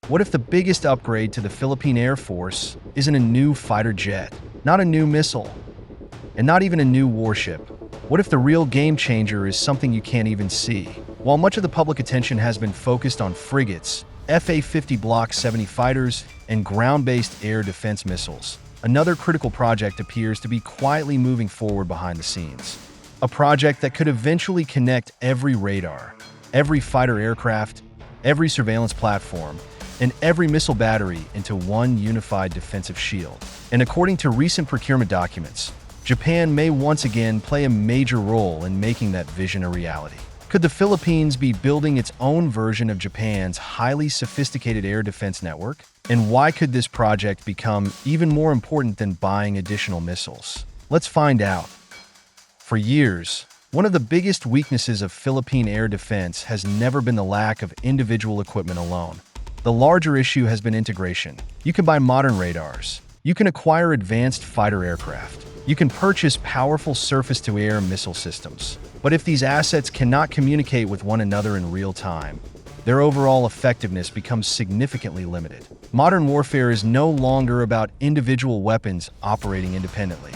What if the biggest upgrade to the Philippine Air Force isn't a new fighter jet, not a new missile, and not even a new warship? What if the real game changer is something you can't even see? While much of the public attention has been focused on frigates, FA-50 Block 70 fighters, and ground-based air defense missiles, another critical project appears to be quietly moving forward behind the scenes. A project that could eventually connect every radar, every fighter aircraft, every surveillance platform, and every missile battery into one unified defensive shield. And according to recent procurement documents, Japan may once again play a major role in making that vision a reality. Could the Philippines be building its own version of Japan's highly sophisticated air defense network? And why could this project become even more important than buying additional missiles? Let's find out. For years, one of the biggest weaknesses of Philippine air defense has never been the lack of individual equipment alone. The larger issue has been integration. You can buy modern radars. You can acquire advanced fighter aircraft. You can purchase powerful surface-to-air missile systems. But if these assets cannot communicate with one another in real time, their overall effectiveness becomes significantly limited. Modern warfare is no longer about individual weapons operating independently.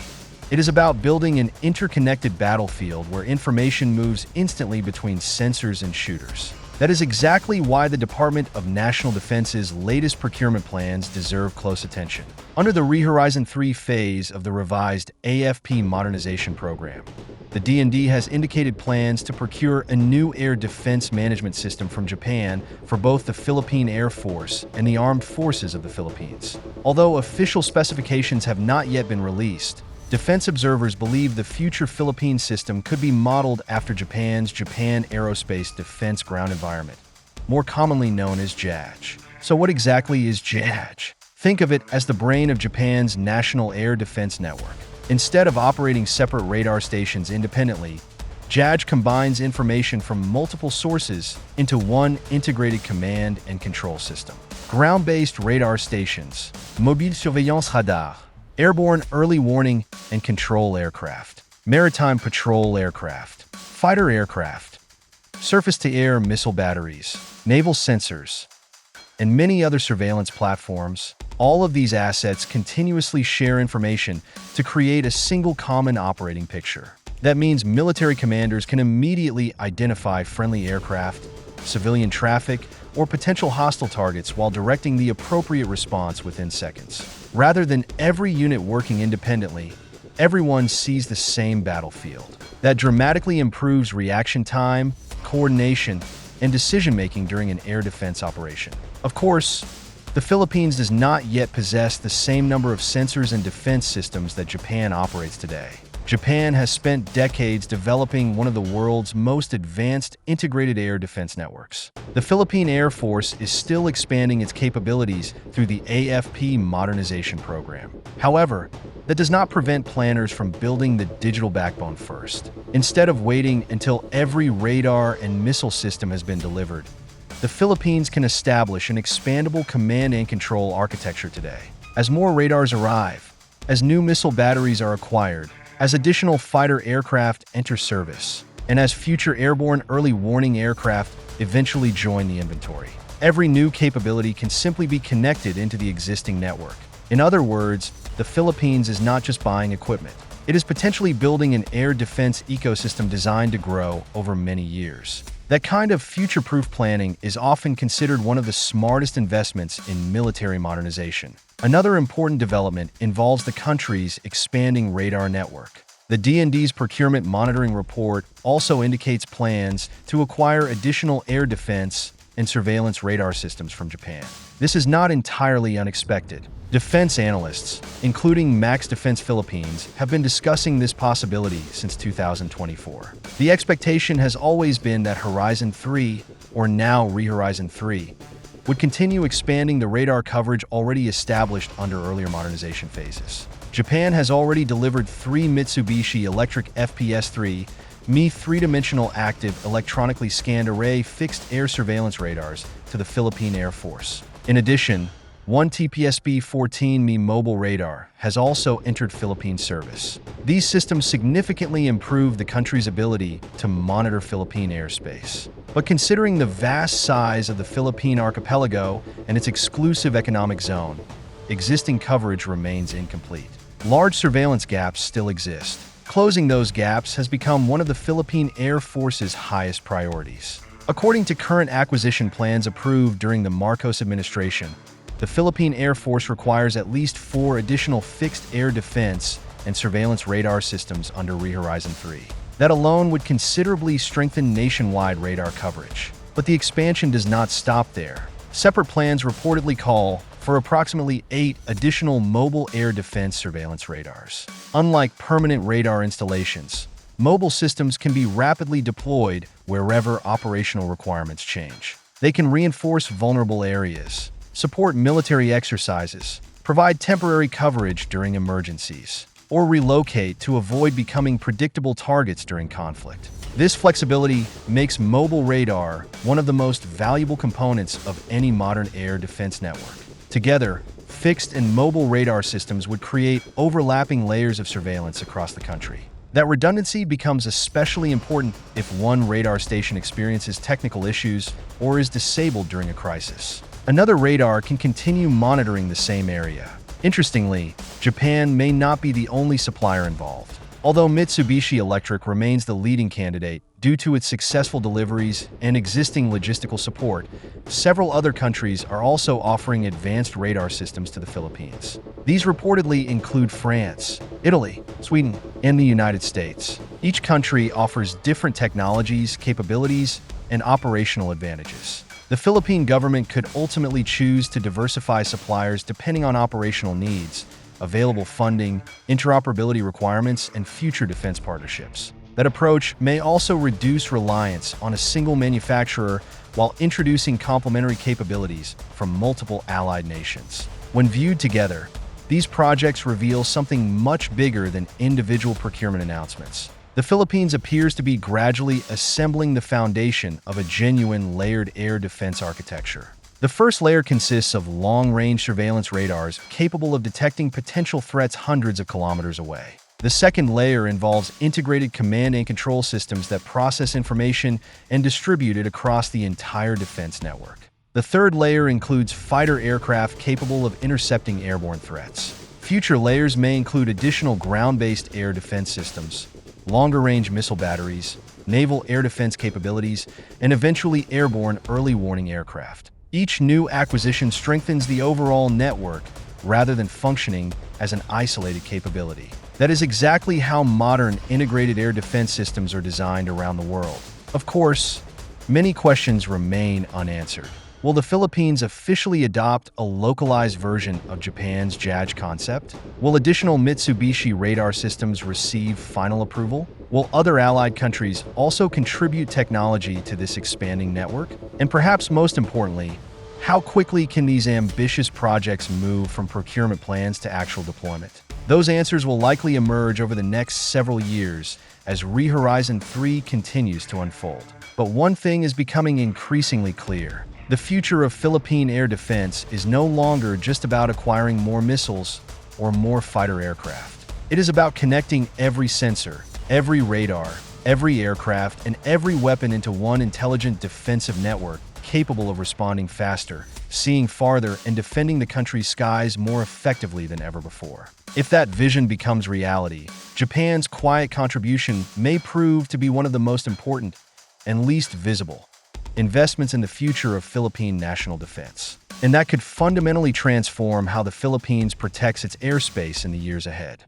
It is about building an interconnected battlefield where information moves instantly between sensors and shooters. That is exactly why the Department of National Defense's latest procurement plans deserve close attention. Under the Rehorizon 3 phase of the revised AFP modernization program, the D&D has indicated plans to procure a new air defense management system from Japan for both the Philippine Air Force and the Armed Forces of the Philippines. Although official specifications have not yet been released, defense observers believe the future Philippine system could be modeled after Japan's Japan Aerospace Defense Ground Environment, more commonly known as JADGE. So what exactly is JADGE? Think of it as the brain of Japan's national air defense network. Instead of operating separate radar stations independently, JADGE combines information from multiple sources into one integrated command and control system. Ground-based radar stations, mobile surveillance radar, airborne early warning and control aircraft, maritime patrol aircraft, fighter aircraft, surface-to-air missile batteries, naval sensors, and many other surveillance platforms. All of these assets continuously share information to create a single common operating picture. That means military commanders can immediately identify friendly aircraft, civilian traffic, or potential hostile targets while directing the appropriate response within seconds. Rather than every unit working independently, everyone sees the same battlefield. That dramatically improves reaction time, coordination, and decision-making during an air defense operation. Of course, the Philippines does not yet possess the same number of sensors and defense systems that Japan operates today. Japan has spent decades developing one of the world's most advanced integrated air defense networks. The Philippine Air Force is still expanding its capabilities through the AFP modernization program. However, that does not prevent planners from building the digital backbone first. Instead of waiting until every radar and missile system has been delivered, the Philippines can establish an expandable command and control architecture today. As more radars arrive, as new missile batteries are acquired, as additional fighter aircraft enter service, and as future airborne early warning aircraft eventually join the inventory, every new capability can simply be connected into the existing network. In other words, the Philippines is not just buying equipment. It is potentially building an air defense ecosystem designed to grow over many years. That kind of future-proof planning is often considered one of the smartest investments in military modernization. Another important development involves the country's expanding radar network. The D&D's procurement monitoring report also indicates plans to acquire additional air defense and surveillance radar systems from Japan. This is not entirely unexpected. Defense analysts, including Max Defense Philippines, have been discussing this possibility since 2024. The expectation has always been that Horizon 3, or now Rehorizon 3, would continue expanding the radar coverage already established under earlier modernization phases. Japan has already delivered 3 Mitsubishi Electric FPS-3 ME three-dimensional active electronically scanned array fixed air surveillance radars to the Philippine Air Force. In addition, One TPSB-14 mobile radar has also entered Philippine service. These systems significantly improve the country's ability to monitor Philippine airspace. But considering the vast size of the Philippine archipelago and its exclusive economic zone, existing coverage remains incomplete. Large surveillance gaps still exist. Closing those gaps has become one of the Philippine Air Force's highest priorities. According to current acquisition plans approved during the Marcos administration, the Philippine Air Force requires at least 4 additional fixed air defense and surveillance radar systems under Rehorizon 3. That alone would considerably strengthen nationwide radar coverage. But the expansion does not stop there. Separate plans reportedly call for approximately 8 additional mobile air defense surveillance radars. Unlike permanent radar installations, mobile systems can be rapidly deployed wherever operational requirements change. They can reinforce vulnerable areas, support military exercises, provide temporary coverage during emergencies, or relocate to avoid becoming predictable targets during conflict. This flexibility makes mobile radar one of the most valuable components of any modern air defense network. Together, fixed and mobile radar systems would create overlapping layers of surveillance across the country. That redundancy becomes especially important if one radar station experiences technical issues or is disabled during a crisis. Another radar can continue monitoring the same area. Interestingly, Japan may not be the only supplier involved. Although Mitsubishi Electric remains the leading candidate due to its successful deliveries and existing logistical support, several other countries are also offering advanced radar systems to the Philippines. These reportedly include France, Italy, Sweden, and the United States. Each country offers different technologies, capabilities, and operational advantages. The Philippine government could ultimately choose to diversify suppliers depending on operational needs, available funding, interoperability requirements, and future defense partnerships. That approach may also reduce reliance on a single manufacturer while introducing complementary capabilities from multiple allied nations. When viewed together, these projects reveal something much bigger than individual procurement announcements. The Philippines appears to be gradually assembling the foundation of a genuine layered air defense architecture. The first layer consists of long-range surveillance radars capable of detecting potential threats hundreds of kilometers away. The second layer involves integrated command and control systems that process information and distribute it across the entire defense network. The third layer includes fighter aircraft capable of intercepting airborne threats. Future layers may include additional ground-based air defense systems, longer-range missile batteries, naval air defense capabilities, and eventually airborne early warning aircraft. Each new acquisition strengthens the overall network rather than functioning as an isolated capability. That is exactly how modern integrated air defense systems are designed around the world. Of course, many questions remain unanswered. Will the Philippines officially adopt a localized version of Japan's JADGE concept? Will additional Mitsubishi radar systems receive final approval? Will other allied countries also contribute technology to this expanding network? And perhaps most importantly, how quickly can these ambitious projects move from procurement plans to actual deployment? Those answers will likely emerge over the next several years as Rehorizon 3 continues to unfold. But one thing is becoming increasingly clear. The future of Philippine air defense is no longer just about acquiring more missiles or more fighter aircraft. It is about connecting every sensor, every radar, every aircraft, and every weapon into one intelligent defensive network capable of responding faster, seeing farther, and defending the country's skies more effectively than ever before. If that vision becomes reality, Japan's quiet contribution may prove to be one of the most important and least visible investments in the future of Philippine national defense. And that could fundamentally transform how the Philippines protects its airspace in the years ahead.